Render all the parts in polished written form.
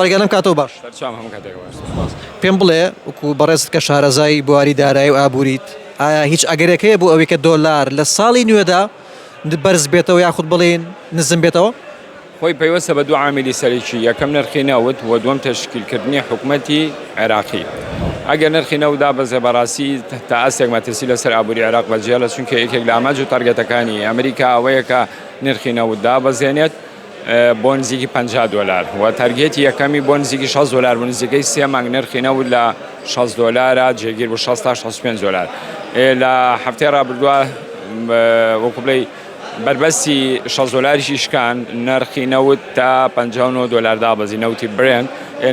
بەڵگەنم کاتەوە باش پێم بڵێ وەکو بەڕێزت کە شارەزای بواری دارایی و ئابووریت ئایا هیچ ئەگەرێکەیە بۆ ئەوەی کە دۆلار لە ساڵی نوێدا بەرز بێتەوە یاخود بڵێن نزم بێتەوە؟ خۆی پەیوەستە بە دوو عاملی سەرەکی، یەکەم نرخی نەوت و دووەم تەشکیلکردنی حکوومەتی عێراقی. ئەگەر نرخی نەوت دابەزێ بەڕاستی تا ئەستێک مەترسی لەسەر ئابووری عێراق بەجێڵە، چونکە یەکێک لە ئاماج و تارگەتەکانی ئەمریکا ئەوەیە کە نرخی نەوت دابەزێنێت بۆ نزیکی $50 و تارگێتی یەکەمی بۆ نزیکی $6 بۆ نزیکەی 3 مانگ نرخی نەوت لە $6 جێگیر بۆ 60 تا $65. لە هەفتەی ڕابردووە وەکو بڵێ بربەستی $6 شکان نرخی نەوت تا $59 دابەزی نەوتی برێن،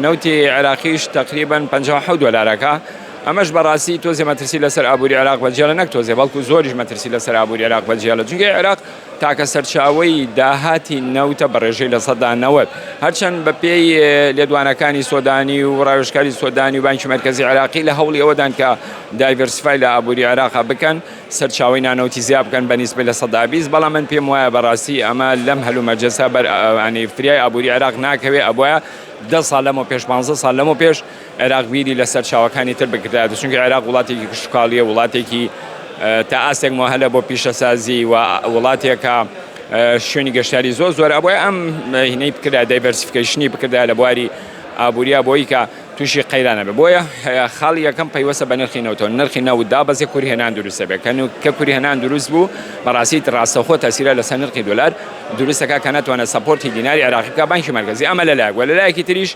نەوتی عێراقیش تقریبا $57. ئەمەش بەڕاستی تۆزێ مەترسی لەسەر ئابووری عێراق بەجێڵە نەکتۆزێ، بەڵکو زۆریش مەترسی لەسەر ئابووری عێراق بەجێڵە، چونکە عێراق تاکە سەرچاوەی داهاتی نەوتە بە ڕێژەی لە 190 هەرچەند بە پێی لێدوانەکانی سۆدانی و ڕاوێژکاری سۆدانی و بانکی مرکزی عێراقی لە هەوڵی ئەوەدان کە دایڤەرسیفای لە ئابووری عێراق بکەن، سەرچاوەی نانەوتی زیاد بکەن بەنسبەی لە 120. بەڵام من پێم وایە بەڕاستی ئەمە لەم هەلومەرجەسە ینی فریای ئابووری عێراق ناکەوێ، ئەبوایە 10 ساڵ لەمە پێش 15 ساڵ لەمە پێش عێراق بیری لە سەرچاوەکانی تر بکردایەوە، چونکە عێراق وڵاتێکی کشتکاڵیە، وڵاتێکی تا ئاستێک مۆهەلە بۆ پیشەسازی و وڵاتێکە شوێنی گەشتیاری زۆر ئەبووە ئەم هینەی بکردا دایڤەرسیفیکیشنی بکردا لە بواری ئابووریا بۆی کە تووشی قەیرانە بێ. بۆیە خاڵی یەکەم پەیوەستە بە نرخی نەوتەوە، نرخی نەوت دابەزێ کوری هێنان دروستە بێت، کە کوری هێنان دروست بوو بەڕاستی ڕاستەوخۆ تەسیرە لەسەر نرخی دۆلار دروستەکە کە ناتوانێت سەپۆرتی دیناری عێراقی بکات بانکی مرکزی. ئەمە لەلایەک و لەلایەکی تریش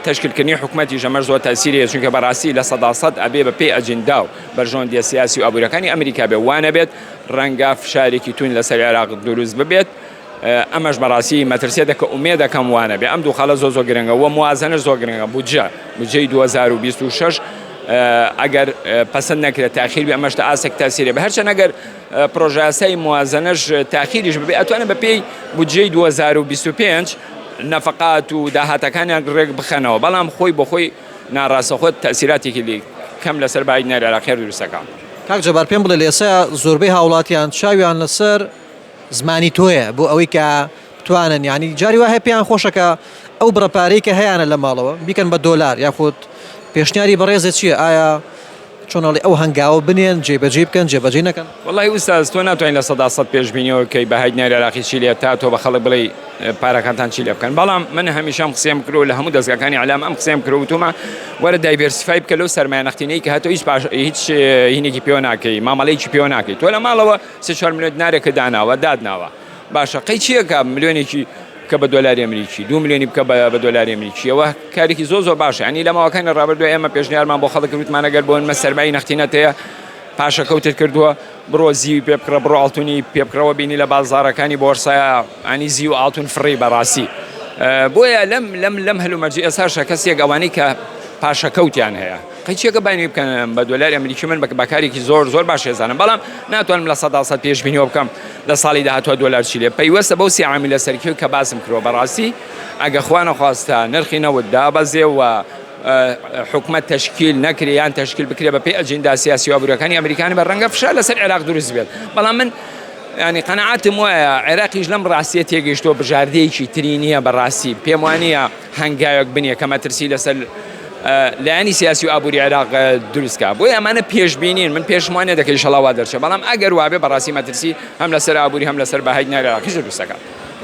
تشکیلکردنی حکوومەتی ژەمەش زۆر تەسیرەیە، چونکە بەڕاستی لە 100% ئەبێ بە پێی ئەجندا و بەرژەوەندیە سیاسی و ئابوووریەکانی ئەمریکا بێ، وانە بێت ڕەنگە فشارێکی تون لەسەر عێراق دروست ببێت. ئەمەش بەڕاستی مەترسێ دەکە ئومێ دەکەم وانە بێ. ئەم دوو خەڵە زۆر گرنگە و موازنەش زۆر گرنگە. بودجەی 2026 ئەگەر پەسەند نەکرێت تاخیر بێ، ئەمەش تا ئاسێک تاسیرێ بە، هەرچەند ئەگەر پرۆژەیاسای موازنەش تاخیریش ببێ ئەتوانێت بە پێی بودجەی 2025 نەفقات و داهاتەکانیان ڕێک بخەنەوە، بەڵام خۆی بۆ خۆی ناڕاستەخۆت تەسیراتێکی کەم لەسەر بەعیدنەری عێراقی دروستەکە. کاک جەبار پێم بڵێ لێسەیە زۆربەی هاوڵاتیان چاویان لەسەر زمانی تۆیە بۆ ئەوەی کە بتوانن، یعنی جاری وایە پێیان خۆشەکە ئەو بڕەپارەی کە هەیەە لە ماڵەوە بیکەن بە دۆلار، یاخود پێشنیاری بەڕێزە چییە؟ ئایا چۆنەڵی ئەو هەنگاوە بنێن جێبەجێ بکەن جێبەجێ نەکەن؟ وەڵی ئوستاز تۆ ناتوانین لە 100% پێشبینیەوە کەی بە هەیدنەری عێراقی چی لێت تا تۆ بە خەڵک بڵێ پارەکانتان چی لێ بکەن. بەڵام من هەمیشەم قسەم کردو لە هەموو دەستگاکانی عەلام ئەم قسەم کردوتومە وەرە دایڤەرسیفای بکە لەو سەرمایە نەختینەی کە هاتۆ هیچ هینێکی پێوە ناکەی، مامەڵەیەکی پێوە ناکەی. تۆ لە ماڵەوە 3-4 ملیۆن دینارێکە داناوە دادناوە، باشە قەی چییەکە ملیۆنێکی کە بە دۆلاری ئەمریکی 2 ملیۆنی بکە بە دۆلاری ئەمریکی، ئەوە کارێکی زۆر باشە. ینی لە ماوەکانی ڕابردووە ئێمە پێشنیارمان بۆ خەڵک کردوتمانە گەر بۆ ئەمە سەرمایی نەختینەت هەیە پاشە کەوتت کردووە بڕۆ زیوی پێ بکڕە، بڕۆ ئاڵتونی پێ بکڕەوە بینی لە بازاڕەکانی بۆرسایە ئەنی زی و ئاڵتون فڕی بەڕاستی. بۆیە لەم هەلومەرجی ئێساشە کەسێک ئەوانەی کە پاشە کەوتیان هەیە قەیچێکە باینی بکەن بە دۆلاری ئەمریکی من بەکارێکی زۆر باش ێزانم، بەڵام ناتوانم لە 100% پێشبینیەوە بکەم لە ساڵی داهاتوە دۆلار چی لێ. پەیوەستە بەو سی عاملە سەرکیەوە کە باسم کردووە بەڕاستی ئەگە خوا نەخواستە نرخی نەوت دابەزێ و حکومەت تشکیل نەکرێ یان تشکیل بکرێ بە پێی ئەجندا سیاسی و ئابوووریەکانی ئەمریکانی بە ڕەنگە فشار لەسەر عێراق دروست بێت. بەڵام من ینی قەنەعاتم وایە عێراقیش لەم ڕاستیە تێگەیشتووە بژاردەیەکی تری نییە بەڕاستی، پێم وانە هەنگاوێک بنیە کە مەترسی لەسەر لایانی سیاسی و ئابووری عێراق دروستکە. بۆیە ئەمانە پێشبینین، من پێشمانێ دەکەی شەڵاوا دەرچێت، بەڵام ئەگەر وابێ بەڕاستی مەترسی هەم لەسەر ئابووری هەم لەسەر بەهەیدنەری عێراقیش دروستەکە.